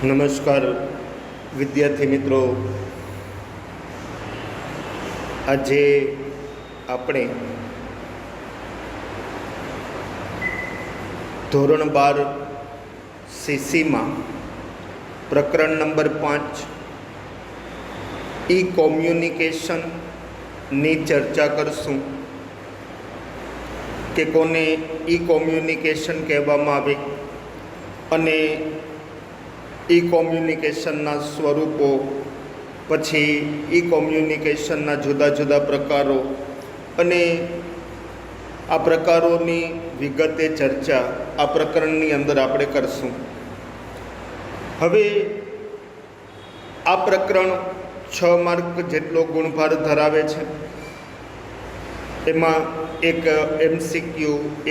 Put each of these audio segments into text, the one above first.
નમસ્કાર વિદ્યાર્થી મિત્રો, આજે આપણે ધોરણ 12 સીસીમાં પ્રકરણ નંબર 5 ઈ કોમ્યુનિકેશનની ચર્ચા કરશું કે કોને ઈ કોમ્યુનિકેશન કહેવામાં આવે અને ઈ કોમ્યુનિકેશનના સ્વરૂપો, પછી ઈ કોમ્યુનિકેશનના જુદા જુદા પ્રકારો અને આ પ્રકારોની વિગતે ચર્ચા આ પ્રકરણની અંદર આપણે કરશું. હવે આ પ્રકરણ 6 માર્ક જેટલો ગુણભાર ધરાવે છે. એમાં એક MCQ,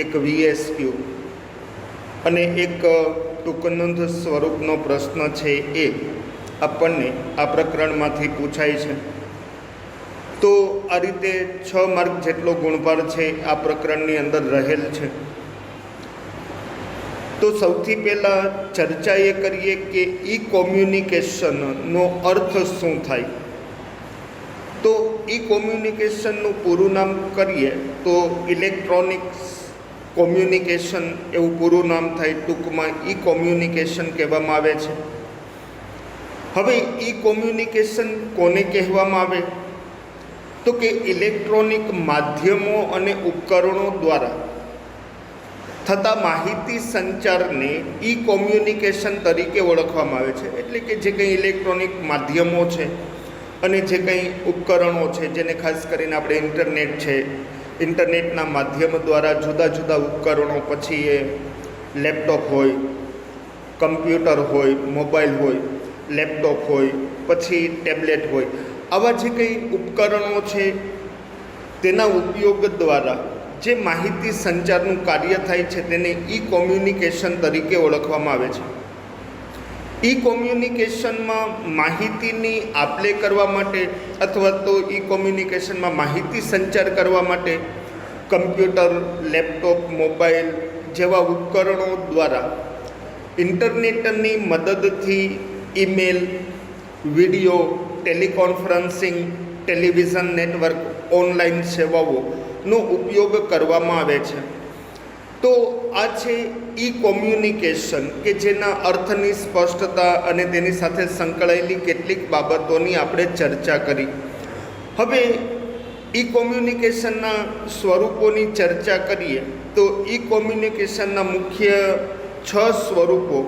એક VSQ અને એક ટૂંકનોંધ સ્વરૂપનો પ્રશ્ન છે એ આપણને આ પ્રકરણમાંથી પૂછાય છે. તો આ રીતે 6 માર્ક જેટલો ગુણભાર છે આ પ્રકરણની અંદર રહેલ છે. તો સૌથી પહેલાં ચર્ચા એ કરીએ કે ઈ કોમ્યુનિકેશનનો અર્થ શું થાય. તો ઈ કોમ્યુનિકેશનનું પૂરું નામ કરીએ તો ઇલેક્ટ્રોનિક્સ કોમ્યુનિકેશન એવું પૂરું નામ થાય. ટૂંકમાં ઈ કોમ્યુનિકેશન કહેવામાં આવે છે. હવે ઈ કોમ્યુનિકેશન કોને કહેવામાં આવે તો કે ઇલેક્ટ્રોનિક માધ્યમો અને ઉપકરણો દ્વારા થતા માહિતી સંચારને ઈ કોમ્યુનિકેશન તરીકે ઓળખવામાં આવે છે. એટલે કે જે કંઈ ઇલેક્ટ્રોનિક માધ્યમો છે અને જે કંઈ ઉપકરણો છે, જેને ખાસ કરીને આપણે ઇન્ટરનેટ છે, ઇન્ટરનેટના માધ્યમ દ્વારા જુદા જુદા ઉપકરણો, પછી એ લેપટોપ હોય, કમ્પ્યુટર હોય, મોબાઈલ હોય, લેપટોપ હોય, પછી ટેબ્લેટ હોય, આવા જે કંઈ ઉપકરણો છે તેના ઉપયોગ દ્વારા જે માહિતી સંચારનું કાર્ય થાય છે તેને ઈ કોમ્યુનિકેશન તરીકે ઓળખવામાં આવે છે. ઈ કોમ્યુનિકેશનમાં માહિતીની આપ-લે કરવા માટે અથવા તો ઈ કોમ્યુનિકેશનમાં માહિતી સંચાર કરવા માટે કમ્પ્યુટર, લેપટોપ, મોબાઈલ જેવા ઉપકરણો દ્વારા ઇન્ટરનેટની મદદથી email, video, teleconferencing, television network, online સેવાઓનો ઉપયોગ કરવામાં આવે છે. તો આ છે ઈ કોમ્યુનિકેશન કે જેના અર્થની સ્પષ્ટતા અને તેની સાથે સંકળાયેલી કેટલીક બાબતોની આપણે ચર્ચા કરી. હવે ઈ કોમ્યુનિકેશનના સ્વરૂપોની ચર્ચા કરીએ તો ઈ કોમ્યુનિકેશનના મુખ્ય 6 સ્વરૂપો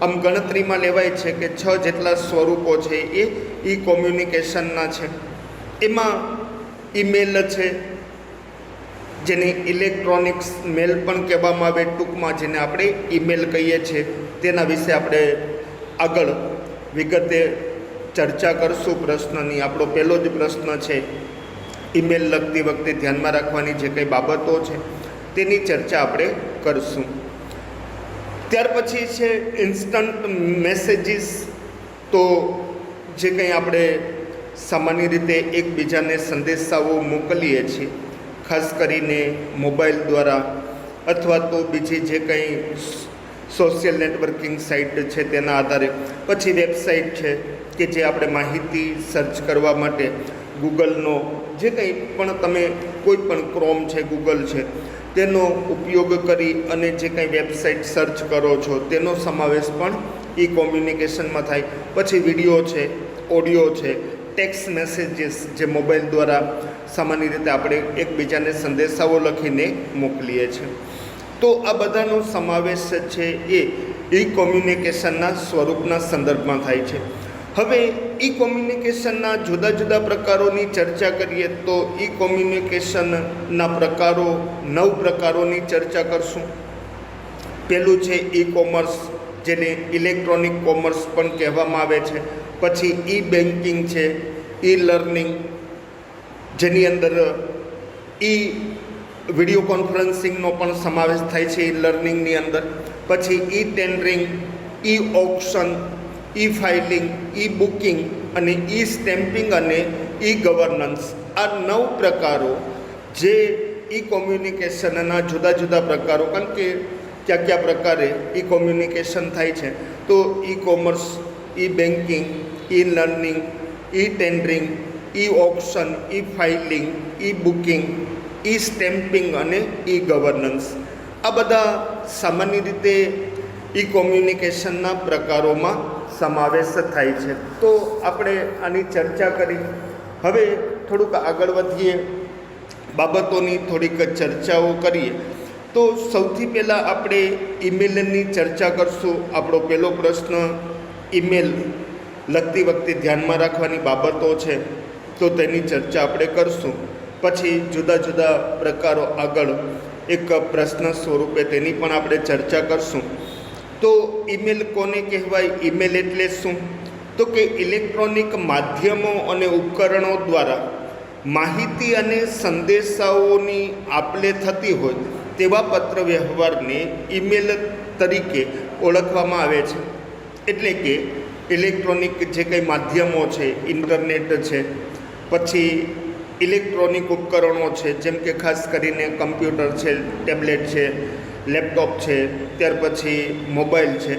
આમ ગણતરીમાં લેવાય છે કે 6 જેટલા સ્વરૂપો છે એ ઈ કોમ્યુનિકેશનના છે. એમાં ઈમેલ છે, જેને ઇલેક્ટ્રોનિક્સ મેલ પણ કહેવામાં આવે, ટૂંકમાં જેને આપણે ઈમેલ કહીએ છીએ. તેના વિશે આપણે આગળ વિગતે ચર્ચા કરશું. પ્રશ્નની આપણો પહેલો જ પ્રશ્ન છે, ઈમેલ લખતી વખતે ધ્યાનમાં રાખવાની જે કંઈ બાબતો છે તેની ચર્ચા આપણે કરશું. ત્યાર પછી છે ઇન્સ્ટન્ટ મેસેજીસ. તો જે કંઈ આપણે સામાન્ય રીતે એકબીજાને સંદેશાઓ મોકલીએ છીએ, ખાસ કરીને મોબાઈલ દ્વારા અથવા તો બીજી જે કંઈ સોશિયલ નેટવર્કિંગ સાઇટ છે તેના આધારે. પછી વેબસાઇટ છે કે જે આપણે માહિતી સર્ચ કરવા માટે ગૂગલનો જે કંઈ પણ તમે કોઈ પણ ક્રોમ છે, ગૂગલ છે, તેનો ઉપયોગ કરી અને જે કંઈ વેબસાઇટ સર્ચ કરો છો તેનો સમાવેશ પણ ઈ કોમ્યુનિકેશનમાં થાય. પછી વિડીયો છે, ઓડિયો છે, ટેક્સ્ટ મેસેજીસ જે મોબાઈલ દ્વારા સામાન્ય રીતે આપણે એકબીજાને સંદેશાઓ લખીને મોકલીએ છીએ. તો આ બધાનો સમાવેશ છે એ ઈ કોમ્યુનિકેશનના સ્વરૂપના સંદર્ભમાં થાય છે. હવે ઈ કોમ્યુનિકેશનના જુદા જુદા પ્રકારોની ચર્ચા કરીએ તો ઈ કોમ્યુનિકેશનના પ્રકારો 9 પ્રકારોની ચર્ચા કરશું. પહેલું છે ઈ કોમર્સ, જેને ઇલેક્ટ્રોનિક કોમર્સ પણ કહેવામાં આવે છે. પછી ઈ બેન્કિંગ છે, ઈ લર્નિંગ, જેની અંદર ઈ વિડીયો કોન્ફરન્સિંગનો પણ સમાવેશ થાય છે ઈ લર્નિંગની અંદર. પછી ઈ ટેન્ડરિંગ, ઈ ઓક્શન, ઈ ફાઇલિંગ, ઈ બુકિંગ અને ઈ સ્ટેમ્પિંગ અને ઈ ગવર્નન્સ. આ 9 પ્રકારો જે ઈ કોમ્યુનિકેશનના જુદા જુદા પ્રકારો, કારણ કે કયા કયા પ્રકારે ઈ કોમ્યુનિકેશન થાય છે. તો ઈ કોમર્સ ઈ બેન્કિંગ, ઈ લર્નિંગ, ઈ ટેન્ડરિંગ, ઈ ઓપ્શન, ઈ filing, e booking, e stamping અને ઈ ગવર્નન્સ. આ બધા સામાન્ય રીતે ઈ કોમ્યુનિકેશનના પ્રકારોમાં સમાવેશ થાય છે. તો આપણે આની ચર્ચા કરી. હવે થોડુંક આગળ વધીએ, બાબતોની થોડીક ચર્ચાઓ કરીએ. તો સૌથી પહેલાં આપણે ઈમેલની ચર્ચા કરશું. આપણો પહેલો પ્રશ્ન ઈમેલ લખતી વખતે ધ્યાનમાં રાખવાની બાબતો છે, તો તેની ચર્ચા આપણે કરશું. પછી જુદા જુદા પ્રકારો આગળ એક પ્રશ્ન સ્વરૂપે તેની પણ આપણે ચર્ચા કરશું. તો ઈમેલ કોને કહેવાય? ઈમેલ એટલે શું? તો કે ઇલેક્ટ્રોનિક માધ્યમો અને ઉપકરણો દ્વારા માહિતી અને સંદેશાઓની આપલે થતી હોય તેવા પત્ર વ્યવહારને ઈમેલ તરીકે ઓળખવામાં આવે છે. એટલે કે ઇલેક્ટ્રોનિક જે કંઈ માધ્યમો છે, ઇન્ટરનેટ છે, પછી ઇલેક્ટ્રોનિક ઉપકરણો છે, જેમ કે ખાસ કરીને કમ્પ્યુટર છે, ટેબ્લેટ છે, લેપટોપ છે, ત્યાર પછી મોબાઈલ છે,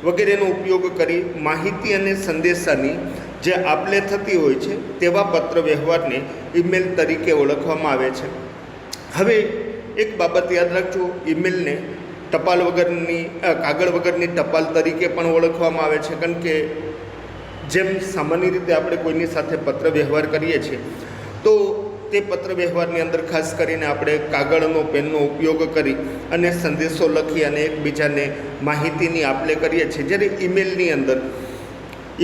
વગેરેનો ઉપયોગ કરી માહિતી અને સંદેશાની જે આપલે થતી હોય છે તેવા પત્ર વ્યવહારને ઈમેલ તરીકે ઓળખવામાં આવે છે. હવે એક બાબત યાદ રાખજો, ઈમેલને ટપાલ વગરની કાગળ વગરની ટપાલ તરીકે પણ ઓળખવામાં આવે છે. કારણ કે જેમ સામાન્ય રીતે આપણે કોઈની સાથે પત્ર વ્યવહાર કરીએ છીએ, તો તે પત્ર વ્યવહારની અંદર ખાસ કરીને આપણે કાગળનો પેનનો ઉપયોગ કરી અને સંદેશો લખી અને એકબીજાને માહિતીની આપલે કરીએ છીએ. જ્યારે ઈમેલની અંદર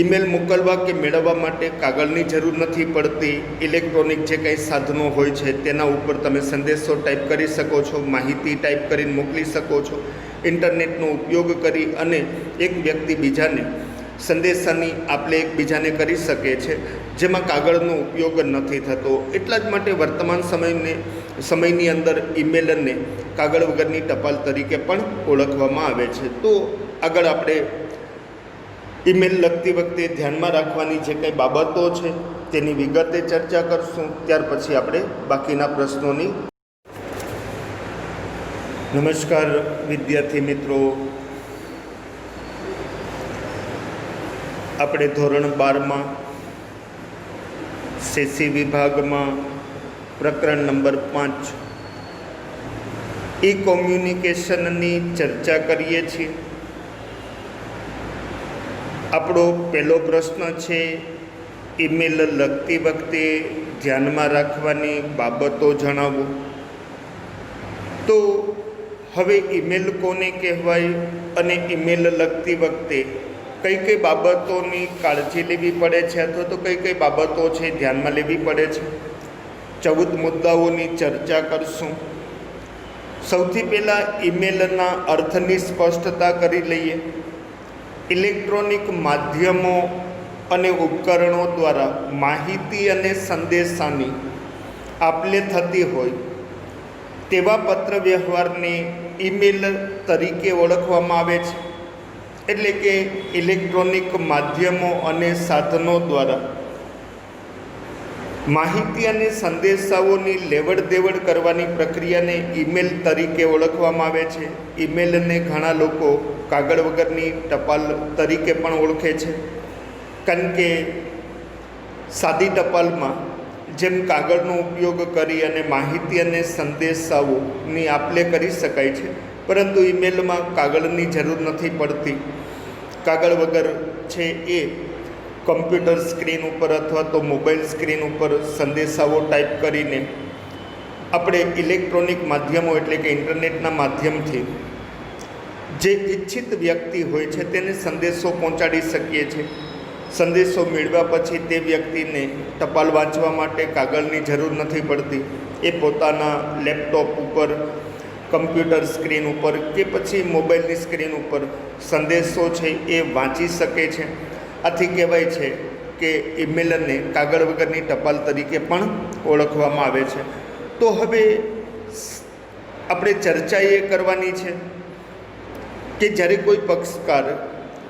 ઈમેલ મોકલવા કે મેળવવા માટે કાગળની જરૂર નથી પડતી. ઇલેક્ટ્રોનિક જે કંઈ સાધનો હોય છે તેના ઉપર તમે સંદેશો ટાઈપ કરી શકો છો, માહિતી ટાઈપ કરીને મોકલી શકો છો. ઇન્ટરનેટનો ઉપયોગ કરી અને એક વ્યક્તિ બીજાને સંદેશાની આપલે એકબીજાને કરી શકે છે, જેમાં કાગળનો ઉપયોગ નથી થતો. એટલા જ માટે વર્તમાન સમયની અંદર ઈમેલને કાગળ વગરની ટપાલ તરીકે પણ ઓળખવામાં આવે છે. તો આગળ આપણે ઈમેલ લખતી વખતે ધ્યાનમાં રાખવાની જે કંઈ બાબતો છે તેની વિગતે ચર્ચા કરશું. ત્યાર પછી આપણે બાકીના પ્રશ્નોની. નમસ્કાર વિદ્યાર્થી મિત્રો, આપણે ધોરણ 12માં સેસી વિભાગમાં પ્રકરણ નંબર 5 ઈ કોમ્યુનિકેશનની ચર્ચા કરીએ છીએ. આપણો પહેલો પ્રશ્ન છે ઈમેલ લખતી વખતે ધ્યાનમાં રાખવાની બાબતો જણાવો. તો હવે ઈમેલ કોને કહેવાય અને ઈમેલ લખતી વખતે કઈ કઈ બાબતોની કાળજી લેવી પડે છે અથવા તો કઈ કઈ બાબતો છે ધ્યાનમાં લેવી પડે છે, 14 મુદ્દાઓની ચર્ચા કરશું. સૌથી પહેલાં ઈમેલના અર્થની સ્પષ્ટતા કરી લઈએ. ઇલેક્ટ્રોનિક માધ્યમો અને ઉપકરણો દ્વારા માહિતી અને સંદેશાની આપલે થતી હોય તેવા પત્ર વ્યવહારને ઈમેલ તરીકે ઓળખવામાં આવે છે. એટલે કે ઇલેક્ટ્રોનિક માધ્યમો અને સાધનો દ્વારા માહિતી અને સંદેશાઓની લેવડ દેવડ કરવાની પ્રક્રિયાને ઈમેલ તરીકે ઓળખવામાં આવે છે. ઈમેલને ઘણા લોકો કાગળ વગરની ટપાલ તરીકે પણ ઓળખે છે. કારણ કે સાદી ટપાલમાં જેમ કાગળનો ઉપયોગ કરી અને માહિતી અને સંદેશાઓની આપલે કરી શકાય છે, પરંતુ ઈમેલમાં કાગળની જરૂર નથી પડતી. કાગળ વગર છે એ કમ્પ્યુટર સ્ક્રીન ઉપર અથવા તો મોબાઈલ સ્ક્રીન ઉપર સંદેશાઓ ટાઈપ કરીને આપણે ઇલેક્ટ્રોનિક માધ્યમો એટલે કે ઇન્ટરનેટના માધ્યમથી જે ઈચ્છિત વ્યક્તિ હોય છે તેને સંદેશો પહોંચાડી શકીએ છીએ. સંદેશો મેળવ્યા પછી તે વ્યક્તિને ટપાલ વાંચવા માટે કાગળની જરૂર નથી પડતી. એ પોતાના લેપટોપ ઉપર, કમ્પ્યુટર સ્ક્રીન ઉપર કે પછી મોબાઈલની સ્ક્રીન ઉપર સંદેશો છે એ વાંચી શકે છે. આથી કહેવાય છે કે ઈમેલને કાગળ વગરની ટપાલ તરીકે પણ ઓળખવામાં આવે છે. તો હવે આપણે ચર્ચા એ કરવાની છે કે જ્યારે કોઈ પક્ષકાર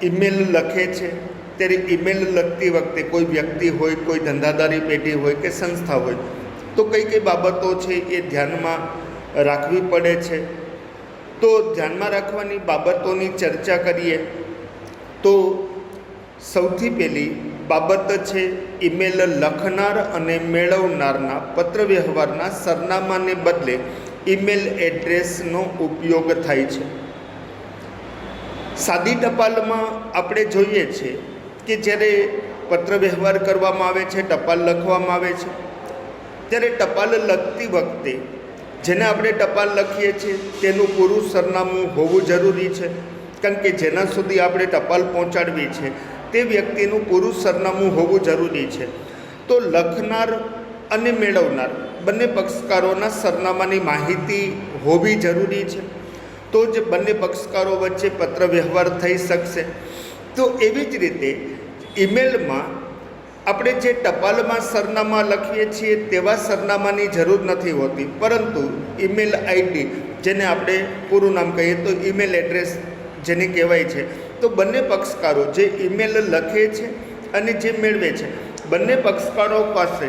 ઈમેલ લખે છે ત્યારે ઈમેલ લખતી વખતે કોઈ વ્યક્તિ હોય, કોઈ ધંધાદારી પેઢી હોય કે સંસ્થા હોય, તો કઈ કઈ બાબતો છે એ ધ્યાનમાં રાખવી પડે છે. તો ધ્યાનમાં રાખવાની બાબતોની ચર્ચા કરીએ તો સૌથી પહેલી બાબત છે ઈમેલ લખનાર અને મેળવનારના પત્ર વ્યવહારના સરનામાને બદલે ઈમેલ એડ્રેસનો ઉપયોગ થાય છે. સાદી ટપાલમાં આપણે જોઈએ છીએ કે જ્યારે પત્ર વ્યવહાર કરવામાં આવે છે, ટપાલ લખવામાં આવે છે, ત્યારે ટપાલ લખતી વખતે જેને આપણે ટપાલ લખીએ છીએ તેનું પૂરું સરનામું હોવું જરૂરી છે, કારણ કે જેના સુધી આપણે ટપાલ પહોંચાડવી છે તે વ્યક્તિનું પૂરું સરનામું હોવું જરૂરી છે. તો લખનાર અને મેળવનાર બંને પક્ષકારોના સરનામાની માહિતી હોવી જરૂરી છે, તો જ બંને પક્ષકારો વચ્ચે પત્ર વ્યવહાર થઈ શકશે. તો એવી જ રીતે ઈમેલમાં આપણે જે ટપાલમાં સરનામા લખીએ છીએ તેવા સરનામાની જરૂર નથી હોતી, પરંતુ ઈમેલ આઈડી જેને આપણે પૂરું નામ કહીએ તો ઈમેલ એડ્રેસ જેને કહેવાય છે, તો બંને પક્ષકારો જે ઈમેલ લખે છે અને જે મેળવે છે બંને પક્ષકારો પાસે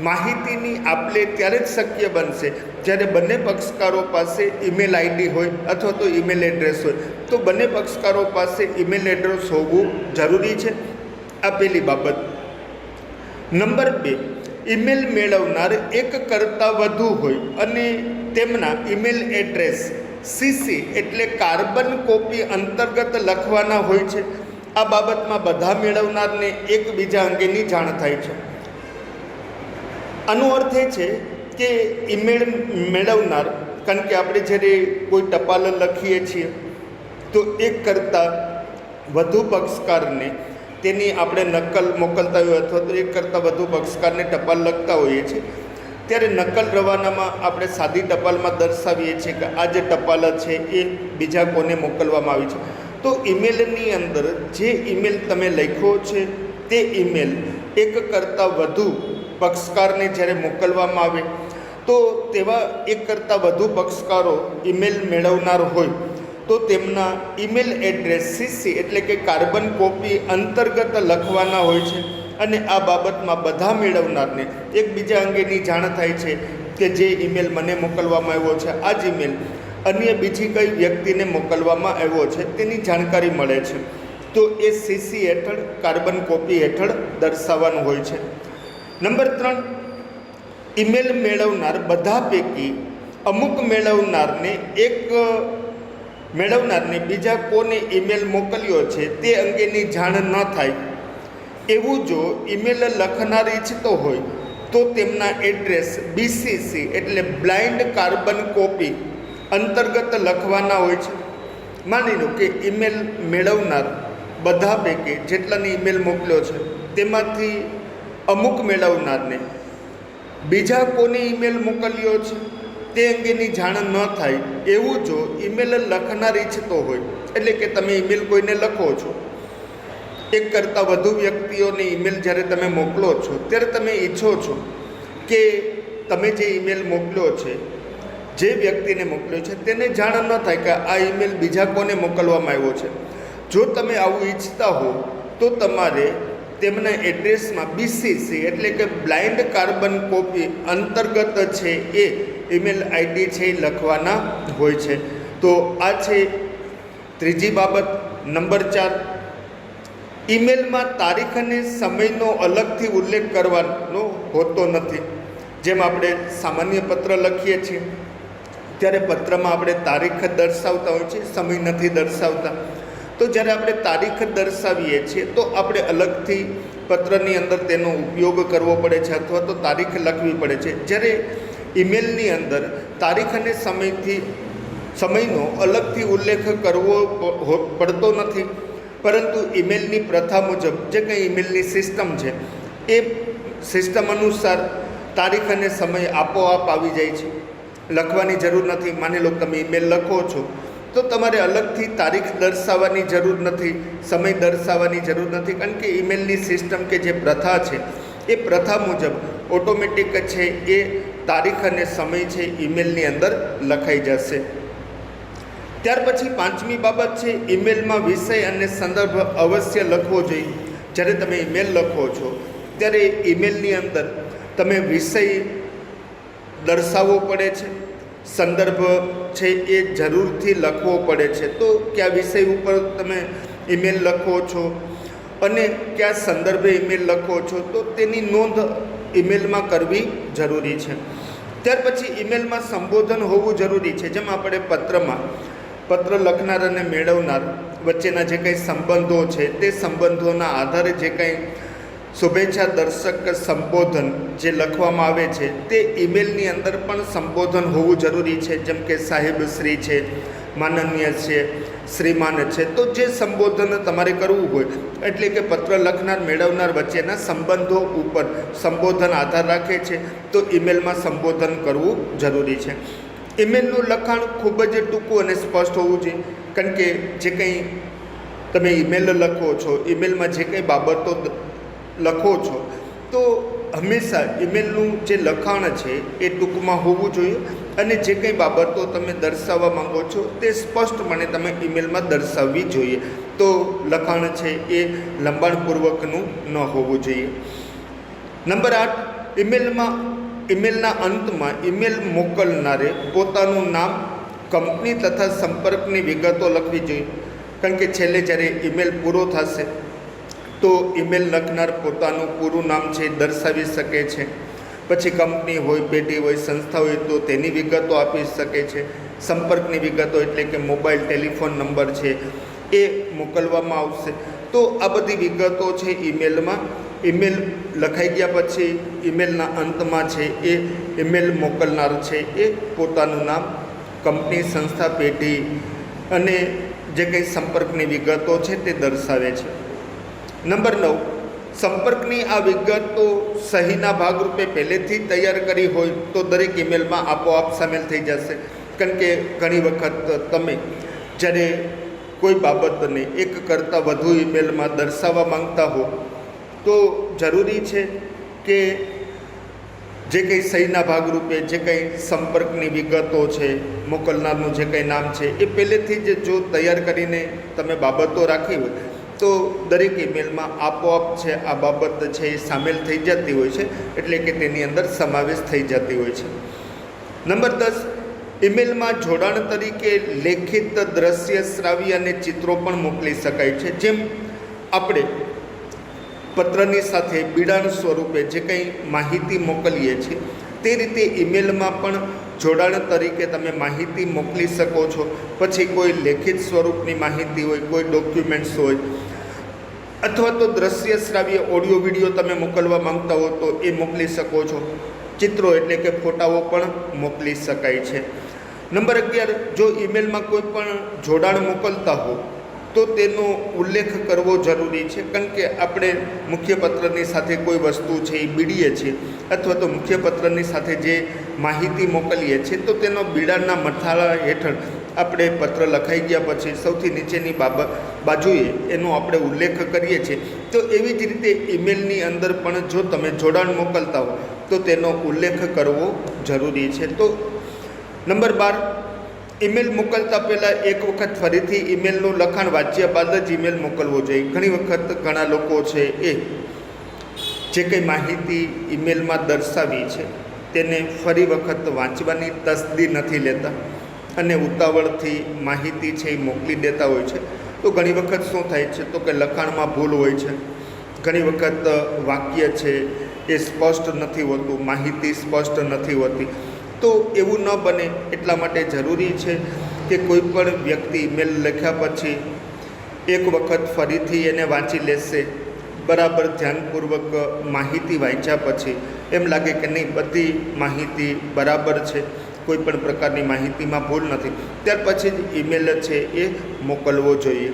માહિતીની આપલે ત્યારે જ શક્ય બનશે જ્યારે બંને પક્ષકારો પાસે ઈમેલ આઈડી હોય અથવા તો ઈમેલ એડ્રેસ હોય. તો બંને પક્ષકારો પાસે ઈમેલ એડ્રેસ હોવું જરૂરી છે. આ પહેલી બાબત. નંબર 2, ઈમેલ મેળવનાર એક કરતાં વધુ હોય અને તેમના ઈમેલ એડ્રેસ સીસી એટલે કાર્બન કોપી અંતર્ગત લખવાના હોય છે. આ બાબતમાં બધા મેળવનારને એકબીજા અંગેની જાણ થાય છે. આનો અર્થ એ છે કે ઈમેલ મેળવનાર, કારણ કે આપણે જ્યારે કોઈ ટપાલ લખીએ છીએ તો એક કરતાં વધુ પક્ષકારને તેની આપણે નકલ મોકલતા હોઈએ અથવા તો એક કરતાં વધુ પક્ષકારને ટપાલ લખતા હોઈએ છીએ, ત્યારે નકલ રવાનામાં આપણે સાદી ટપાલમાં દર્શાવીએ છીએ કે આ જે ટપાલ છે એ બીજા કોને મોકલવામાં આવી છે. તો ઈમેલની અંદર જે ઈમેલ તમે લખ્યો છે તે ઈમેલ એક કરતાં વધુ પક્ષકારને જ્યારે મોકલવામાં આવે તો તેવા એક કરતાં વધુ પક્ષકારો ઈમેલ મેળવનાર હોય તો તેમના ઈમેલ એડ્રેસ સીસી એટલે કે કાર્બન કોપી અંતર્ગત લખવાના હોય છે. અને આ બાબતમાં બધા મેળવનારને એકબીજા અંગેની જાણ થાય છે કે જે ઈમેલ મને મોકલવામાં આવ્યો છે આ જ ઈમેલ અન્ય બીજી કઈ વ્યક્તિને મોકલવામાં આવ્યો છે તેની જાણકારી મળે છે. તો એ સીસી હેઠળ કાર્બન કોપી હેઠળ દર્શાવવાનું હોય છે. નંબર 3, ઈમેલ મેળવનાર બધા પૈકી અમુક મેળવનારને બીજા કોને ઈમેલ મોકલ્યો છે તે અંગેની જાણ ન થાય એવું જો ઈમેલ લખનાર ઈચ્છતો હોય તો તેમના એડ્રેસ બીસીસી એટલે બ્લાઇન્ડ કાર્બન કોપી અંતર્ગત લખવાના હોય છે. માની લો કે ઈમેલ મેળવનાર બધા પૈકી જેટલાને ઈમેલ મોકલ્યો છે તેમાંથી અમુક મેળવનારને બીજા કોને ઈમેલ મોકલ્યો છે તે અંગેની જાણ ન થાય એવું જો ઈમેલ લખનાર ઈચ્છતો હોય, એટલે કે તમે ઈમેલ કોઈને લખો છો, એક કરતાં વધુ વ્યક્તિઓને ઈમેલ જ્યારે તમે મોકલો છો ત્યારે તમે ઈચ્છો છો કે તમે જે ઈમેલ મોકલ્યો છે જે વ્યક્તિને મોકલ્યો છે તેને જાણ ન થાય કે આ ઈમેલ બીજા કોને મોકલવામાં આવ્યો છે. જો તમે આવું ઈચ્છતા હો તો તમારે તેમના એડ્રેસમાં બીસીસી એટલે કે બ્લાઇન્ડ કાર્બન કોપી અંતર્ગત છે એ ઈમેલ આઈડી છે એ લખવાના હોય છે. તો આ છે ત્રીજી બાબત. નંબર 4, ઈમેલમાં તારીખ અને સમયનો અલગથી ઉલ્લેખ કરવાનો હોતો નથી. જેમ આપણે સામાન્ય પત્ર લખીએ છીએ ત્યારે પત્રમાં આપણે તારીખ દર્શાવતા હોય છે, સમય નથી દર્શાવતા. તો જ્યારે આપણે તારીખ દર્શાવીએ છીએ તો આપણે અલગથી પત્રની અંદર તેનો ઉપયોગ કરવો પડે છે અથવા તો તારીખ લખવી પડે છે. જ્યારે ઈમેલની અંદર તારીખ અને સમયનો અલગથી ઉલ્લેખ કરવો પડતો નથી, પરંતુ ઈમેલની પ્રથા મુજબ જે કંઈ ઈમેલની સિસ્ટમ છે એ સિસ્ટમ અનુસાર તારીખ અને સમય આપોઆપ આવી જાય છે, લખવાની જરૂર નથી. માની લો તમે ઈમેલ લખો છો તો તમારે અલગથી તારીખ દર્શાવવાની જરૂર નથી, સમય દર્શાવવાની જરૂર નથી, કારણ કે ઈમેલની સિસ્ટમ કે જે પ્રથા છે એ પ્રથા મુજબ ઓટોમેટિક છે એ તારીખ અને સમય છે ઈમેલની અંદર લખાઈ જશે. ત્યાર પછી 5મી બાબત છે ઈમેલમાં વિષય અને સંદર્ભ અવશ્ય લખવો જોઈએ. જ્યારે તમે ઈમેલ લખો છો ત્યારે ઈમેલની અંદર તમે વિષય દર્શાવવો પડે છે, સંદર્ભ છે એ જરૂરથી લખવો પડે છે. તો કયા વિષય ઉપર તમે ઈમેલ લખો છો, અને કયા સંદર્ભે ઈમેલ લખો છો તો તેની નોંધ ઈમેલમાં કરવી જરૂરી છે. ત્યાર પછી ઈમેલમાં સંબોધન હોવું જરૂરી છે. જેમ આપણે પત્ર લખનાર અને મેળવનાર વચ્ચેના જે કંઈ સંબંધો છે તે સંબંધોના આધારે જે કંઈ શુભેચ્છા દર્શક સંબોધન જે લખવામાં આવે છે તે ઈમેલની અંદર પણ સંબોધન હોવું જરૂરી છે. જેમ કે સાહેબ શ્રી છે, માનનીય છે, શ્રીમાન છે. તો જે સંબોધન તમારે કરવું હોય એટલે કે પત્ર લખનાર મેળવનાર વચ્ચેના સંબંધો ઉપર સંબોધન આધાર રાખે છે તો ઈમેલમાં સંબોધન કરવું જરૂરી છે. ઈમેલનું લખાણ ખૂબ જ ટૂંકું અને સ્પષ્ટ હોવું જોઈએ. કારણ કે જે કંઈ તમે ઈમેલ લખો છો, ઈમેલમાં જે કંઈ બાબતો લખો છો તો હંમેશા ઈમેલનું જે લખાણ છે એ ટૂંકમાં હોવું જોઈએ અને જે કંઈ બાબતો તમે દર્શાવવા માંગો છો તે સ્પષ્ટપણે તમે ઈમેલમાં દર્શાવવી જોઈએ. તો લખાણ છે એ લંબાણપૂર્વકનું ન હોવું જોઈએ. નંબર 8, ઈમેલના અંતમાં ઈમેલ મોકલનારે પોતાનું નામ, કંપની તથા સંપર્કની વિગતો લખવી જોઈએ. કારણ કે છેલ્લે જ્યારે ઈમેલ પૂરો થશે તો ઈમેલ લખનાર પોતાનું પૂરું નામ છે દર્શાવી શકે છે. પછી કંપની હોય, પેઢી હોય, સંસ્થા હોય તો તેની વિગતો આપી શકે છે. સંપર્કની વિગતો એટલે કે મોબાઈલ, ટેલિફોન નંબર છે એ મોકલવામાં આવશે. તો આ બધી વિગતો છે ઈમેલ લખાઈ ગયા પછી ઈમેલના અંતમાં છે એ ઈમેલ મોકલનાર છે એ પોતાનું નામ, કંપની, સંસ્થા, પેઢી અને જે કંઈ સંપર્કની વિગતો છે તે દર્શાવે છે. નંબર 9, સંપર્કની આ વિગતો સહીના ભાગરૂપે પહેલેથી તૈયાર કરી હોય તો દરેક ઈમેલમાં આપોઆપ સામેલ થઈ જશે. કારણ કે ઘણી વખત તમે જ્યારે કોઈ બાબતને એક કરતાં વધુ ઈમેલમાં દર્શાવવા માંગતા હો તો જરૂરી છે કે જે કંઈ સહીના ભાગરૂપે જે કંઈ સંપર્કની વિગતો છે, મોકલનારનું જે કંઈ નામ છે એ પહેલેથી જ જો તૈયાર કરીને તમે બાબતો રાખી હોય તો દરેક ઈમેલમાં આપોઆપ છે આ બાબત છે એ સામેલ થઈ જતી હોય છે. એટલે કે તેની અંદર સમાવેશ થઈ જતી હોય છે. નંબર 10, ઈમેલમાં જોડાણ તરીકે લેખિત, દ્રશ્ય, શ્રાવ્ય અને ચિત્રો પણ મોકલી શકાય છે. જેમ આપણે પત્રની સાથે બિડાણ સ્વરૂપે જે કંઈ માહિતી મોકલીએ છીએ તે રીતે ઈમેલમાં પણ જોડાણ તરીકે તમે માહિતી મોકલી શકો છો. પછી કોઈ લેખિત સ્વરૂપની માહિતી હોય, કોઈ ડોક્યુમેન્ટ્સ હોય અથવા તો દ્રશ્ય, શ્રાવ્ય, ઓડિયો, વિડીયો તમે મોકલવા માંગતા હો તો એ મોકલી શકો છો. ચિત્રો એટલે કે ફોટાઓ પણ મોકલી શકાય છે. નંબર 11, જો ઈમેલમાં કોઈ પણ જોડાણ મોકલતા હો તો તેનો ઉલ્લેખ કરવો જરૂરી છે. કારણ કે આપણે મુખ્ય પત્રની સાથે કોઈ વસ્તુ છે એ બીડીએ છીએ અથવા તો મુખ્ય પત્રની સાથે જે માહિતી મોકલીએ છીએ તો તેનો બીડાણના મથાળા હેઠળ આપણે પત્ર લખાઈ ગયા પછી સૌથી નીચેની બાજુએ એનો આપણે ઉલ્લેખ કરીએ છીએ. તો એવી જ રીતે ઈમેલની અંદર પણ જો તમે જોડાણ મોકલતા હો તો તેનો ઉલ્લેખ કરવો જરૂરી છે. તો નંબર 12, ઈમેલ મોકલતા પહેલાં એક વખત ફરીથી ઈમેલનું લખાણ વાંચ્યા બાદ જ ઈમેલ મોકલવો જોઈએ. ઘણી વખત ઘણા લોકો છે એ જે કંઈ માહિતી ઈમેલમાં દર્શાવી છે તેને ફરી વખત વાંચવાની તસદી નથી લેતા અને ઉતાવળથી માહિતી છે એ મોકલી દેતા હોય છે. તો ઘણી વખત શું થાય છે તો કે લખાણમાં ભૂલ હોય છે, ઘણી વખત વાક્ય છે એ સ્પષ્ટ નથી હોતું, માહિતી સ્પષ્ટ નથી હોતી. તો એવું ન બને એટલા માટે જરૂરી છે કે કોઈ પણ વ્યક્તિ ઈમેલ લખ્યા પછી એક વખત ફરીથી એને વાંચી લેશે. બરાબર ધ્યાનપૂર્વક માહિતી વાંચ્યા પછી એમ લાગે કે નહીં બધી માહિતી બરાબર છે, કોઈ પણ પ્રકારની માહિતીમાં ભૂલ નથી, ત્યાર પછી જ ઈમેલ છે એ મોકલવો જોઈએ.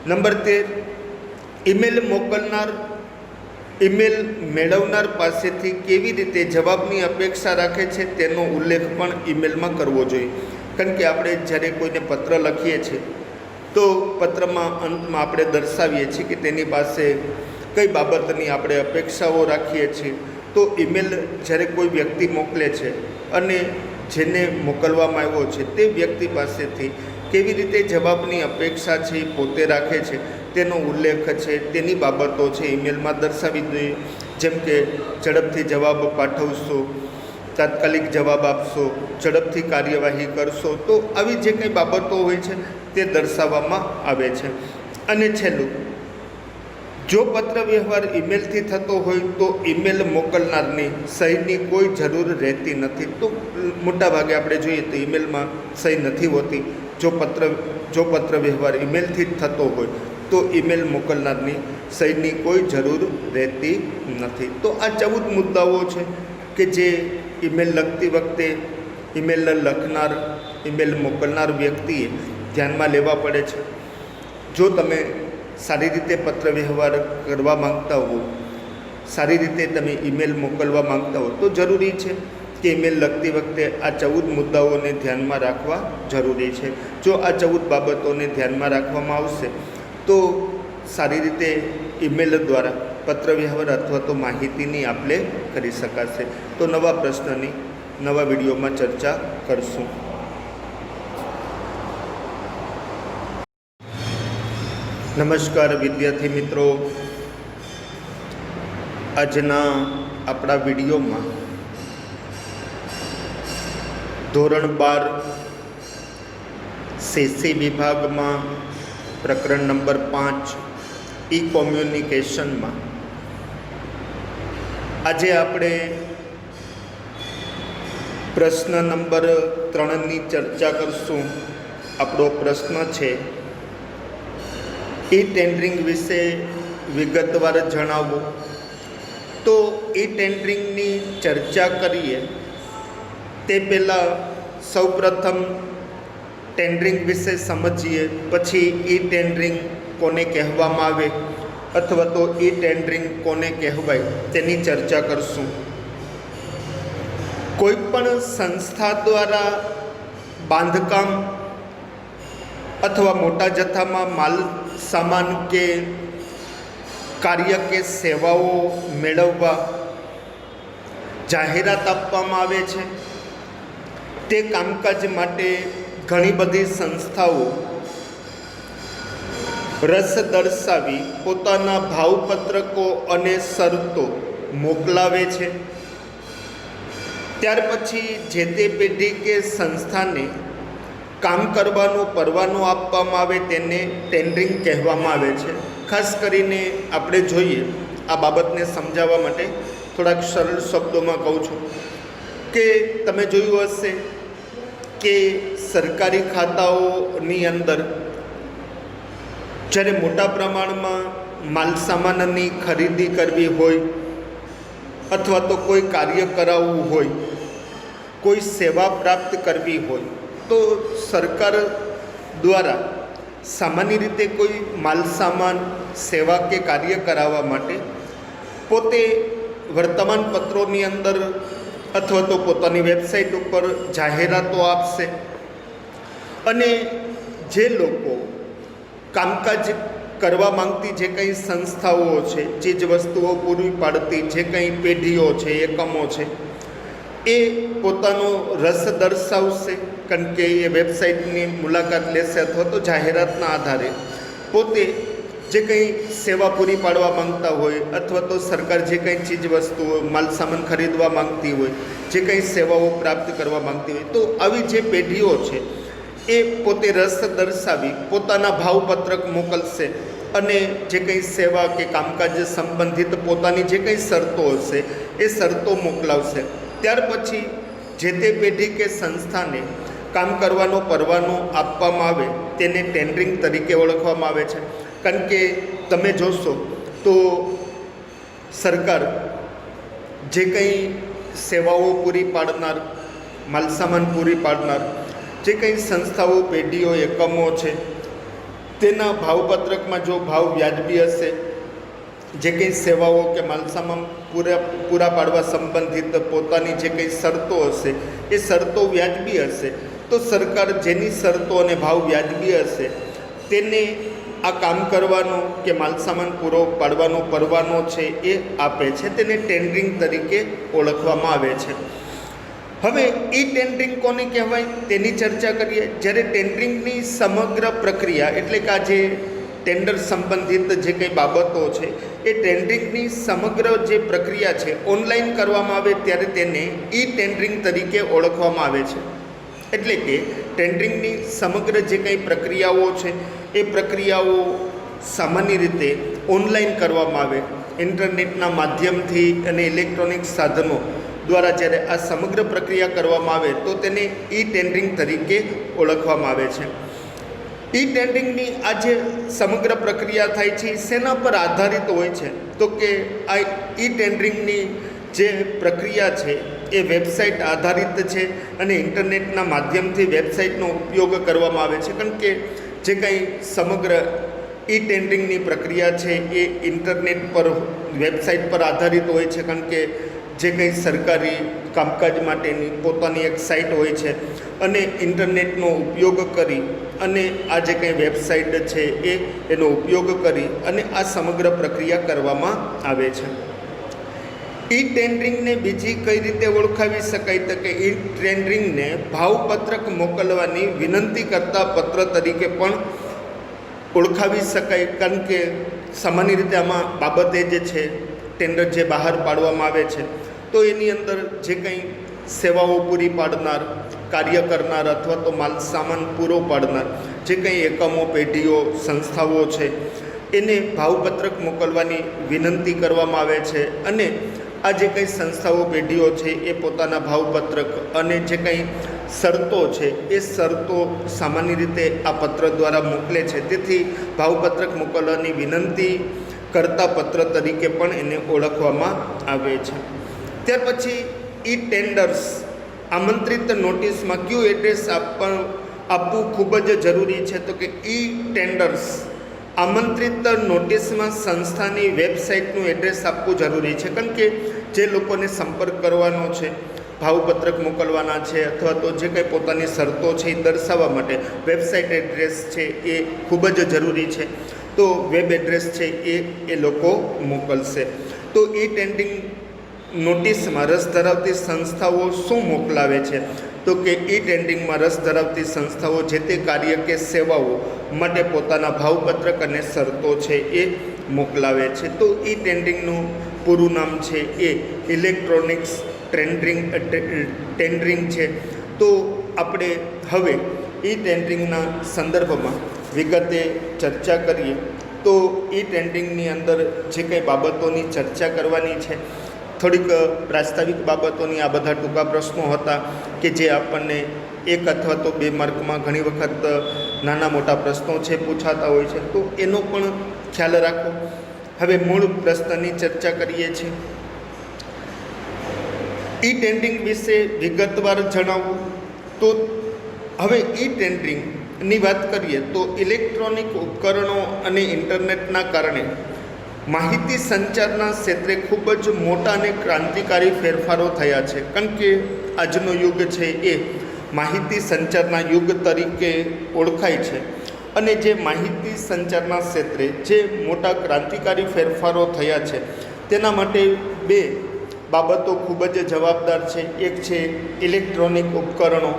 નંબર 13, ઈમેલ મોકલનાર ઈમેલ મેળવનાર પાસેથી કેવી રીતે જવાબની અપેક્ષા રાખે છે તેનો ઉલ્લેખ પણ ઈમેલમાં કરવો જોઈએ. કારણ કે આપણે જ્યારે કોઈને પત્ર લખીએ છીએ તો પત્રમાં અંતમાં આપણે દર્શાવીએ છીએ કે તેની પાસે કઈ બાબતની આપણે અપેક્ષાઓ રાખીએ છીએ. તો ઈમેલ જ્યારે કોઈ વ્યક્તિ મોકલે છે અને જેને મોકલવામાં આવ્યો છે તે વ્યક્તિ પાસેથી કેવી રીતે જવાબની અપેક્ષા છે એ પોતે રાખે છે તેનો ઉલ્લેખ છે, તેની બાબતો છે ઈમેલમાં દર્શાવી જોઈએ. જેમ કે ઝડપથી જવાબ પાઠવશો, તાત્કાલિક જવાબ આપશો, ઝડપથી કાર્યવાહી કરશો. તો આવી જે કંઈ બાબતો હોય છે તે દર્શાવવામાં આવે છે. અને છેલ્લું, જો પત્ર વ્યવહાર ઈમેલથી થતો હોય તો ઈમેલ મોકલનારની સહીની કોઈ જરૂર રહેતી નથી. તો મોટાભાગે આપણે જોઈએ તો ઈમેલમાં સહી નથી હોતી. જો પત્ર વ્યવહાર ઈમેલથી જ થતો હોય તો ઈમેલ મોકલનારની સહીની કોઈ જરૂર રહેતી નથી. તો આ 14 મુદ્દાઓ છે કે જે ઈમેલ લખતી વખતે ઈમેલ લખનાર, ઈમેલ મોકલનાર વ્યક્તિએ ધ્યાનમાં લેવા પડે છે. જો તમે સારી રીતે પત્ર વ્યવહાર કરવા માંગતા હો, સારી રીતે તમે ઈમેલ મોકલવા માંગતા હો તો જરૂરી છે કે ઈમેલ લખતી વખતે આ 14 મુદ્દાઓને ધ્યાનમાં રાખવા જરૂરી છે. જો આ 14 બાબતોને ધ્યાનમાં રાખવામાં આવશે તો સારી રીતે ઈમેલ દ્વારા પત્ર વ્યવહાર અથવા તો માહિતીની આપ-લે કરી શકાશે. તો નવા પ્રશ્નની નવા વિડીયોમાં ચર્ચા કરશું. નમસ્કાર વિદ્યાર્થી મિત્રો, આજના આપણા વિડીયોમાં ધોરણ 12 સીસી વિભાગમાં પ્રકરણ નંબર 5 ઈ કોમ્યુનિકેશનમાં આજે આપણે પ્રશ્ન નંબર 3ની ચર્ચા કરશું. આપણો પ્રશ્ન છે, ઈ ટેન્ડરિંગ વિશે વિગતવાર જણાવો. તો ઈ ટેન્ડરિંગની ચર્ચા કરીએ તે પહેલાં સૌપ્રથમ ટેન્ડરિંગ વિશે સમજીએ, પછી ઈ ટેન્ડરિંગ કોને કહેવામાં આવે અથવા તો ઈ ટેન્ડરિંગ કોને કહેવાય તેની ચર્ચા કરશું. કોઈ પણ સંસ્થા દ્વારા બાંધકામ અથવા મોટા જથ્થામાં માલ સામાન કે કાર્ય કે સેવાઓ મેળવવા જાહેરાત આપવામાં આવે છે. તે કામકાજ માટે ઘણી બધી સંસ્થાઓ રસ દર્શાવી પોતાના ભાવપત્રકો અને શરતો મોકલાવે છે. ત્યાર પછી જે તે પેઢી કે સંસ્થાને કામ કરવાનો પરવાનો આપવામાં આવે તેને ટેન્ડરિંગ કહેવામાં આવે છે. ખાસ કરીને આપણે જોઈએ, આ બાબતને સમજાવવા માટે થોડાક સરળ શબ્દોમાં કહું છું કે તમે જોયું હશે કે સરકારી ખાતાઓની અંદર જ્યારે મોટા પ્રમાણમાં માલ સામાનની ખરીદી કરવી હોય અથવા તો કોઈ કાર્ય કરાવવું હોય, કોઈ સેવા પ્રાપ્ત કરવી હોય તો સરકાર દ્વારા સામાન્ય રીતે કોઈ માલ સામાન, સેવા કે કાર્ય કરાવવા માટે પોતે વર્તમાન પત્રોની અંદર અથવા તો પોતાની વેબસાઇટ ઉપર જાહેરાતો આપશે અને જે લોકો કામકાજ કરવા માંગતી જે કંઈ સંસ્થાઓ છે, ચીજ વસ્તુઓ પૂરી પાડતી જે કંઈ પેઢીઓ છે, એકમો છે, એ પોતાનો રસ દર્શાવશે. કારણ કે એ વેબસાઇટની મુલાકાત લેશે અથવા તો જાહેરાતના આધારે પોતે જે કંઈ સેવા પૂરી પાડવા માંગતા હોય અથવા તો સરકાર જે કંઈ ચીજ વસ્તુઓ માલ સામાન ખરીદવા માંગતી હોય, જે કંઈ સેવાઓ પ્રાપ્ત કરવા માંગતી હોય, તો આવી જે પેઢીઓ છે એ પોતે રસ દર્શાવી પોતાના ભાવપત્રક મોકલશે અને જે કંઈ સેવા કે કામકાજ સંબંધિત પોતાની જે કંઈ શરતો હશે એ શરતો મોકલાવશે. ત્યાર પછી જે તે પેઢી કે સંસ્થાને કામ કરવાનો પરવાનો આપવામાં આવે તેને ટેન્ડરિંગ તરીકે ઓળખવામાં આવે છે. કારણ કે તમે જોશો તો સરકાર જે કંઈ સેવાઓ પૂરી પાડનાર, માલસામાન પૂરી પાડનાર જે કંઈ સંસ્થાઓ, પેઢીઓ, એકમો છે તેના ભાવપત્રકમાં જો ભાવ વ્યાજબી હશે, જે કંઈ સેવાઓ કે માલસામાન પૂરા પાડવા સંબંધિત પોતાની જે કંઈ શરતો હશે એ શરતો વ્યાજબી હશે તો સરકાર જેની શરતો અને ભાવ વ્યાજબી હશે તેને આ કામ કરવાનો કે માલસામાન પૂરો પાડવાનો પરવાનો છે એ આપે છે. તેને ટેન્ડરિંગ તરીકે ઓળખવામાં આવે છે. હવે ઈ ટેન્ડરિંગ કોને કહેવાય તેની ચર્ચા કરીએ. જ્યારે ટેન્ડરિંગની સમગ્ર પ્રક્રિયા એટલે કે આ જે ટેન્ડર સંબંધિત જે કંઈ બાબતો છે એ ટેન્ડરિંગની સમગ્ર જે પ્રક્રિયા છે ઓનલાઈન કરવામાં આવે ત્યારે તેને ઈ ટેન્ડરિંગ તરીકે ઓળખવામાં આવે છે. એટલે કે ટેન્ડરિંગની સમગ્ર જે કંઈ પ્રક્રિયાઓ છે એ પ્રક્રિયાઓ સામાન્ય રીતે ઓનલાઈન કરવામાં આવે, ઇન્ટરનેટના માધ્યમથી અને ઇલેક્ટ્રોનિક સાધનો દ્વારા જ્યારે આ સમગ્ર પ્રક્રિયા કરવામાં આવે તો તેને ઈ ટેન્ડરિંગ તરીકે ઓળખવામાં આવે છે. ઈ ટેન્ડરિંગની આ જે સમગ્ર પ્રક્રિયા થાય છે એ શેના પર આધારિત હોય છે? તો કે આ ઈ ટેન્ડરિંગની જે પ્રક્રિયા છે એ વેબસાઇટ આધારિત છે અને ઇન્ટરનેટના માધ્યમથી વેબસાઇટનો ઉપયોગ કરવામાં આવે છે. કારણ કે જે કંઈ સમગ્ર ઈ ટેન્ડરિંગની પ્રક્રિયા છે એ ઇન્ટરનેટ પર વેબસાઇટ પર આધારિત હોય છે. કારણ કે જે કંઈ સરકારી કામકાજ માટેની પોતાની એક સાઇટ હોય છે અને ઇન્ટરનેટનો ઉપયોગ કરી અને આ જે કંઈ વેબસાઇટ છે એનો ઉપયોગ કરી અને આ સમગ્ર પ્રક્રિયા કરવામાં આવે છે. ઈ ટેન્ડરિંગને બીજી કઈ રીતે ઓળખાવી શકાય? તો કે ઈ ટેન્ડરિંગને ભાવપત્રક મોકલવાની વિનંતી કરતા પત્ર તરીકે પણ ઓળખાવી શકાય. કારણ કે સામાન્ય રીતે આમાં બાબતે જે છે ટેન્ડર જે બહાર પાડવામાં આવે છે તો એની અંદર જે કંઈ સેવાઓ પૂરી પાડનાર, કાર્ય કરનાર અથવા તો માલ સામાન પૂરો પાડનાર જે કંઈ એકમો, પેઢીઓ, સંસ્થાઓ છે એને ભાવપત્રક મોકલવાની વિનંતી કરવામાં આવે છે. અને આ જે કંઈ સંસ્થાઓ, પેઢીઓ છે એ પોતાના ભાવપત્રક અને જે કંઈ શરતો છે એ શરતો સામાન્ય રીતે આ પત્ર દ્વારા મોકલે છે. તેથી ભાવપત્રક મોકલવાની વિનંતી કરતા પત્ર તરીકે પણ એને ઓળખવામાં આવે છે. ત્યાર પછી ઈ ટેન્ડર્સ આમંત્રિત નોટિસમાં કયું એડ્રેસ આપવું ખૂબ જ જરૂરી છે? તો કે ઈ ટેન્ડર્સ આમંત્રિત નોટિસમાં સંસ્થાની વેબસાઇટનું એડ્રેસ આપવું જરૂરી છે. કારણ કે જે લોકોને સંપર્ક કરવાનો છે, ભાવપત્રક મોકલવાના છે અથવા તો જે કંઈ પોતાની શરતો છે એ દર્શાવવા માટે વેબસાઇટ એડ્રેસ છે એ ખૂબ જ જરૂરી છે. તો વેબ એડ્રેસ છે એ લોકો મોકલશે. તો ઈ ટેન્ડરિંગ નોટિસમાં રસ ધરાવતી સંસ્થાઓ શું મોકલાવે છે? તો કે ઈ ટેન્ડરિંગમાં રસ ધરાવતી સંસ્થાઓ જે તે કાર્ય કે સેવાઓ માટે પોતાના ભાવપત્રક અને શરતો છે એ મોકલાવે છે. તો ઈ ટેન્ડરિંગનું પૂરું નામ છે એ ઇલેક્ટ્રોનિક્સ ટેન્ડરિંગ છે. તો આપણે હવે ઈ ટેન્ડરિંગના સંદર્ભમાં વિગતે ચર્ચા કરીએ તો ઈ ટેન્ડરિંગની અંદર જે કંઈ બાબતોની ચર્ચા કરવાની છે, થોડીક પ્રાસ્તાવિક બાબતોની આ બધા ટૂંકા પ્રશ્નો હતા કે જે આપણને 1 અથવા તો 2 માર્કમાં ઘણી વખત નાના મોટા પ્રશ્નો છે પૂછાતા હોય છે. તો એનો પણ ખ્યાલ રાખો. હવે મૂળ પ્રશ્નની ચર્ચા કરીએ છીએ. ઈ ટેન્ડરિંગ વિશે વિગતવાર જણાવું તો હવે ઈ ટેન્ડરિંગની વાત કરીએ તો ઇલેક્ટ્રોનિક ઉપકરણો અને ઇન્ટરનેટના કારણે માહિતી સંચારના ક્ષેત્રે ખૂબ જ મોટા અને ક્રાંતિકારી ફેરફારો થયા છે. કારણ કે આજનો યુગ છે એ માહિતી સંચારના યુગ તરીકે ઓળખાય છે. અને જે માહિતી સંચારના ક્ષેત્રે જે મોટા ક્રાંતિકારી ફેરફારો થયા છે તેના માટે 2 બાબતો ખૂબ જ જવાબદાર છે. એક છે ઇલેક્ટ્રોનિક ઉપકરણો.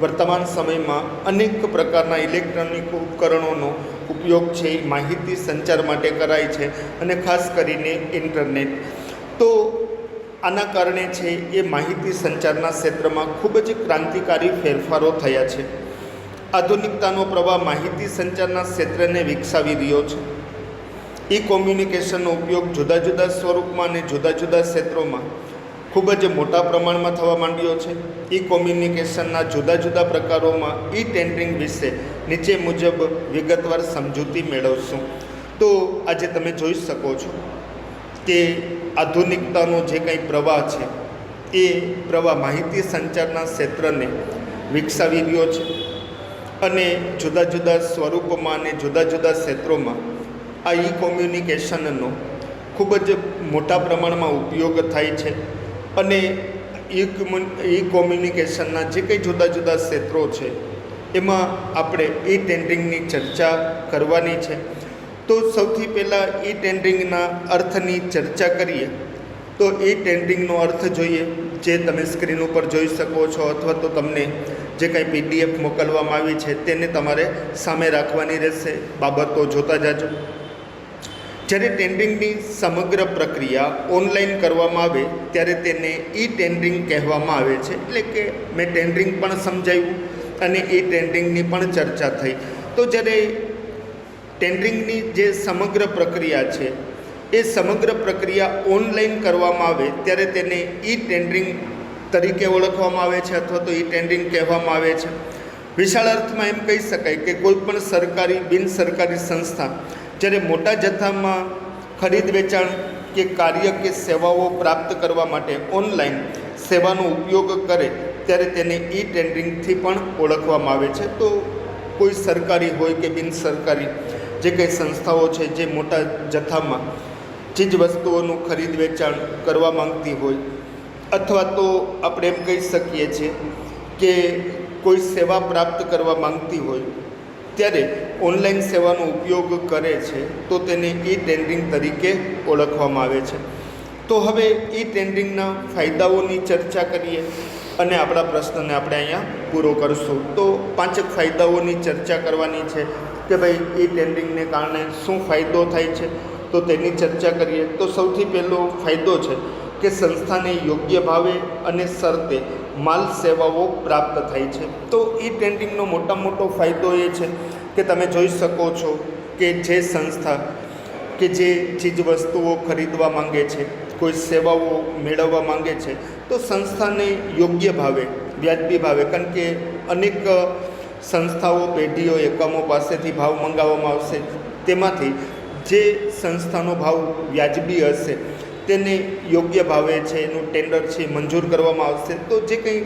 વર્તમાન સમયમાં અનેક પ્રકારના ઇલેક્ટ્રોનિક ઉપકરણોનો ઉપયોગ છે એ માહિતી સંચાર માટે કરાય છે અને ખાસ કરીને ઇન્ટરનેટ. તો આના કારણે છે એ માહિતી સંચારના ક્ષેત્રમાં ખૂબ જ ક્રાંતિકારી ફેરફારો થયા છે. આધુનિકતાનો પ્રવાહ માહિતી સંચારના ક્ષેત્રને વિકસાવી રહ્યો છે. ઈ કોમ્યુનિકેશનનો ઉપયોગ જુદા જુદા સ્વરૂપમાં અને જુદા જુદા ક્ષેત્રોમાં ખૂબ જ મોટા પ્રમાણમાં થવા માંડ્યો છે. ઈ કોમ્યુનિકેશનના જુદા જુદા પ્રકારોમાં ઈ ટેન્ડરિંગ વિશે નીચે મુજબ વિગતવાર સમજૂતી મેળવશું. તો આજે તમે જોઈ શકો છો કે આધુનિકતાનો જે કંઈ પ્રવાહ છે એ પ્રવાહ માહિતી સંચારના ક્ષેત્રને વિકસાવી રહ્યો છે અને જુદા જુદા સ્વરૂપમાં અને જુદા જુદા ક્ષેત્રોમાં આ ઈ કોમ્યુનિકેશનનો ખૂબ જ મોટા પ્રમાણમાં ઉપયોગ થાય છે. અને ઈ કોમ્યુનિકેશનના જે કંઈ જુદા જુદા ક્ષેત્રો છે એમાં આપણે ઈ ટેન્ડરિંગની ચર્ચા કરવાની છે. તો સૌથી પહેલાં ઈ ટેન્ડરિંગના અર્થની ચર્ચા કરીએ તો ઈ ટેન્ડરિંગનો અર્થ જોઈએ, જે તમે સ્ક્રીન ઉપર જોઈ શકો છો અથવા તો તમને જે કંઈ PDF મોકલવામાં આવી છે તેને તમારે સામે રાખવાની રહેશે. બાબતો જોતા જાજો. જ્યારે ટેન્ડરિંગની સમગ્ર પ્રક્રિયા ઓનલાઈન કરવામાં આવે ત્યારે તેને ઈ ટેન્ડરિંગ કહેવામાં આવે છે. એટલે કે મેં ટેન્ડરિંગ પણ સમજાવ્યું અને ઈ ટેન્ડરિંગની પણ ચર્ચા થઈ. તો જ્યારે ટેન્ડરિંગની જે સમગ્ર પ્રક્રિયા છે એ સમગ્ર પ્રક્રિયા ઓનલાઈન કરવામાં આવે ત્યારે તેને ઈ ટેન્ડરિંગ તરીકે ઓળખવામાં આવે છે અથવા તો ઈ ટેન્ડરિંગ કહેવામાં આવે છે. વિશાળ અર્થમાં એમ કહી શકાય કે કોઈ પણ સરકારી બિન સરકારી સંસ્થા જ્યારે મોટા જથ્થામાં ખરીદ વેચાણ કે કાર્ય કે સેવાઓ પ્રાપ્ત કરવા માટે ઓનલાઈન સેવાનો ઉપયોગ કરે ત્યારે તેને ઈ ટેન્ડરિંગથી પણ ઓળખવામાં આવે છે. તો કોઈ સરકારી હોય કે બિન સરકારી જે કંઈ સંસ્થાઓ છે જે મોટા જથ્થામાં ચીજ વસ્તુઓનું ખરીદ વેચાણ કરવા માંગતી હોય અથવા તો આપણે એમ કહી શકીએ છીએ કે કોઈ સેવા પ્રાપ્ત કરવા માંગતી હોય ત્યારે ઓનલાઈન સેવાનો ઉપયોગ કરે છે તો તેને ઈ ટેન્ડરિંગ તરીકે ઓળખવામાં આવે છે. તો હવે ઈ ટેન્ડરિંગના ફાયદાઓની ચર્ચા કરીએ અને આપણા પ્રશ્નને આપણે અહીંયા પૂરો કરશું. તો 5 ફાયદાઓની ચર્ચા કરવાની છે કે ભાઈ ઈ ટેન્ડરિંગને કારણે શું ફાયદો થાય છે, તો તેની ચર્ચા કરીએ. તો સૌથી પહેલો ફાયદો છે કે સંસ્થાને યોગ્ય ભાવે અને શરતે માલ સેવાઓ પ્રાપ્ત થાય છે. તો ઈ ટેન્ડરિંગનો મોટો ફાયદો એ છે કે તમે જોઈ શકો છો કે જે સંસ્થા કે જે ચીજ વસ્તુઓ ખરીદવા માંગે છે, કોઈ સેવાઓ મેળવવા માંગે છે, તો સંસ્થાને યોગ્ય ભાવે, વ્યાજબી ભાવે, કારણ કે અનેક સંસ્થાઓ, પેઢીઓ, એકમો પાસેથી ભાવ મંગાવવામાં આવશે, તેમાંથી જે સંસ્થાનો ભાવ વ્યાજબી હશે તેને યોગ્ય ભાવે છે એનું ટેન્ડર છે મંજૂર કરવામાં આવશે. તો જે કંઈ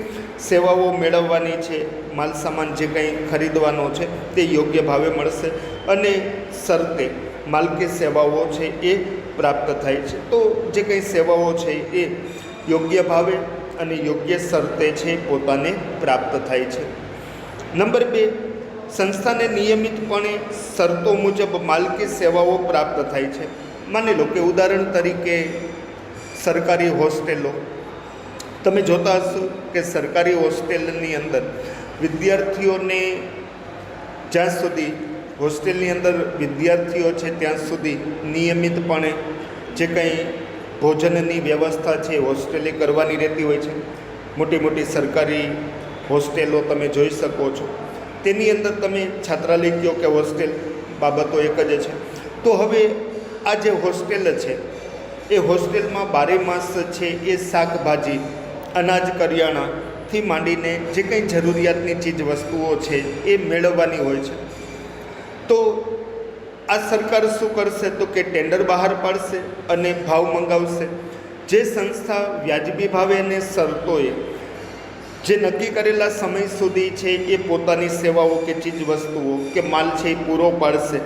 સેવાઓ મેળવવાની છે, માલ સામાન જે કંઈ ખરીદવાનો છે તે યોગ્ય ભાવે મળશે અને શરતે માલ કે સેવાઓ છે એ પ્રાપ્ત થાય છે. તો જે કંઈ સેવાઓ છે એ યોગ્ય ભાવે અને યોગ્ય શરતે છે પોતાને પ્રાપ્ત થાય છે. નંબર 2, સંસ્થાને નિયમિતપણે શરતો મુજબ માલ કે સેવાઓ પ્રાપ્ત થાય છે. માની લો કે ઉદાહરણ તરીકે સરકારી હોસ્ટેલો, તમે જોતા હશો કે સરકારી હોસ્ટેલની અંદર વિદ્યાર્થીઓને જ્યાં સુધી હોસ્ટેલની અંદર વિદ્યાર્થીઓ છે ત્યાં સુધી નિયમિતપણે જે કંઈ ભોજનની વ્યવસ્થા છે હોસ્ટેલે કરવાની રહેતી હોય છે. મોટી સરકારી હોસ્ટેલો તમે જોઈ શકો છો. તેની અંદર તમે છાત્રાલય કહો કે હોસ્ટેલ, બાબતો એક જ છે. તો હવે આ જે હોસ્ટેલ છે એ હોસ્ટેલમાં 12 માસ છે એ શાકભાજી, અનાજ, કરિયાણાથી માંડીને જે કંઈ જરૂરિયાતની ચીજ વસ્તુઓ છે એ મેળવવાની હોય છે. તો આ સરકાર શું કરશે તો કે ટેન્ડર બહાર પાડશે અને ભાવ મંગાવશે. જે સંસ્થા વ્યાજબી ભાવે અને શરતોએ જે નક્કી કરેલા સમય સુધી છે એ પોતાની સેવાઓ કે ચીજ વસ્તુઓ કે માલ છે એ પૂરો પાડશે,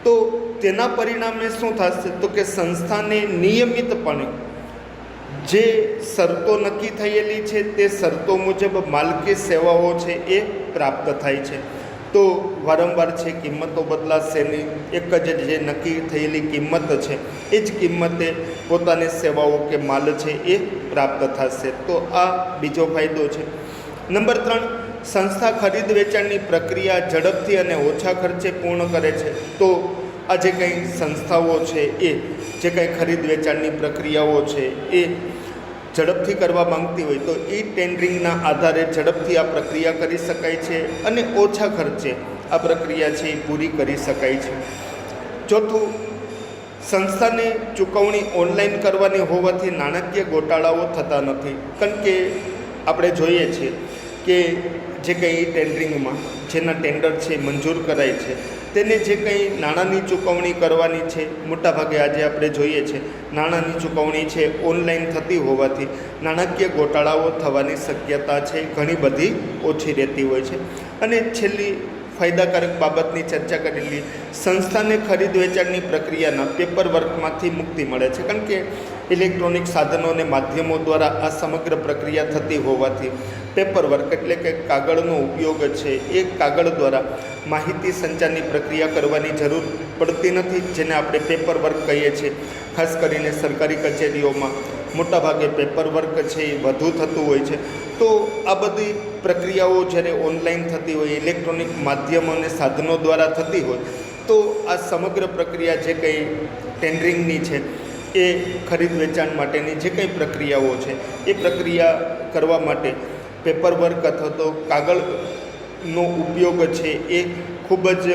તો તેના પરિણામે શું થશે તો કે સંસ્થાને નિયમિતપણે જે શરતો નક્કી થયેલી છે તે શરતો મુજબ માલ કે સેવાઓ છે એ પ્રાપ્ત થાય છે. તો વારંવાર છે કિંમતો બદલાશે નહીં, એક જ જે નક્કી થયેલી કિંમત છે એ જ કિંમતે પોતાની સેવાઓ કે માલ છે એ પ્રાપ્ત થશે. તો આ બીજો ફાયદો છે. નંબર 3, સંસ્થા ખરીદ વેચાણની પ્રક્રિયા ઝડપથી અને ઓછા ખર્ચે પૂર્ણ કરે છે. તો આ જે કંઈ સંસ્થાઓ છે એ જે કંઈ ખરીદ વેચાણની પ્રક્રિયાઓ છે એ ઝડપથી કરવા માંગતી હોય તો ઈ ટેન્ડરિંગના આધારે ઝડપથી આ પ્રક્રિયા કરી શકાય છે અને ઓછા ખર્ચે આ પ્રક્રિયા છે એ પૂરી કરી શકાય છે. ચોથું, સંસ્થાને ચૂકવણી ઓનલાઈન કરવાની હોવાથી નાણાકીય ગોટાળાઓ થતા નથી. કારણ કે આપણે જોઈએ છીએ કે જે કંઈ ટેન્ડરિંગમાં જેના ટેન્ડર છે મંજૂર કરાય છે તેને જે કંઈ નાણાંની ચૂકવણી કરવાની છે, મોટાભાગે આજે આપણે જોઈએ છીએ નાણાંની ચૂકવણી છે ઓનલાઈન થતી હોવાથી નાણાકીય ગોટાળાઓ થવાની શક્યતા છે ઘણી બધી ઓછી રહેતી હોય છે. અને છેલ્લી ફાયદાકારક બાબતની ચર્ચા કરેલી, સંસ્થાને ખરીદ વેચાણની પ્રક્રિયાના પેપર વર્કમાંથી મુક્તિ મળે છે. કારણ કે ઇલેક્ટ્રોનિક સાધનો અને માધ્યમો દ્વારા આ સમગ્ર પ્રક્રિયા થતી હોવાથી પેપર વર્ક એટલે કે કાગળનો ઉપયોગ છે એ કાગળ દ્વારા માહિતી સંચારની પ્રક્રિયા કરવાની જરૂર પડતી નથી, જેને આપણે પેપર વર્ક કહીએ છીએ. ખાસ કરીને સરકારી કચેરીઓમાં મોટાભાગે પેપર વર્ક છે એ વધુ થતું હોય છે. તો આ બધી પ્રક્રિયાઓ જ્યારે ઓનલાઈન થતી હોય, ઇલેક્ટ્રોનિક માધ્યમો અને સાધનો દ્વારા થતી હોય તો આ સમગ્ર પ્રક્રિયા જે કંઈ ટેન્ડરિંગની છે એ ખરીદ વેચાણ માટેની જે કંઈ પ્રક્રિયાઓ છે એ પ્રક્રિયા કરવા માટે પેપર વર્ક અથવા તો કાગળનો ઉપયોગ છે એ ખૂબ જ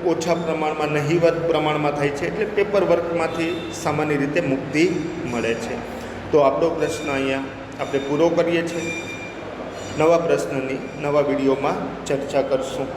ઓછા પ્રમાણમાં, નહિવત પ્રમાણમાં થાય છે, એટલે પેપર વર્કમાંથી સામાન્ય રીતે મુક્તિ મળે છે. તો આપણો પ્રશ્ન અહીંયા આપણે પૂરો કરીએ છીએ. નવા પ્રશ્નની નવા વિડીયોમાં ચર્ચા કરશું.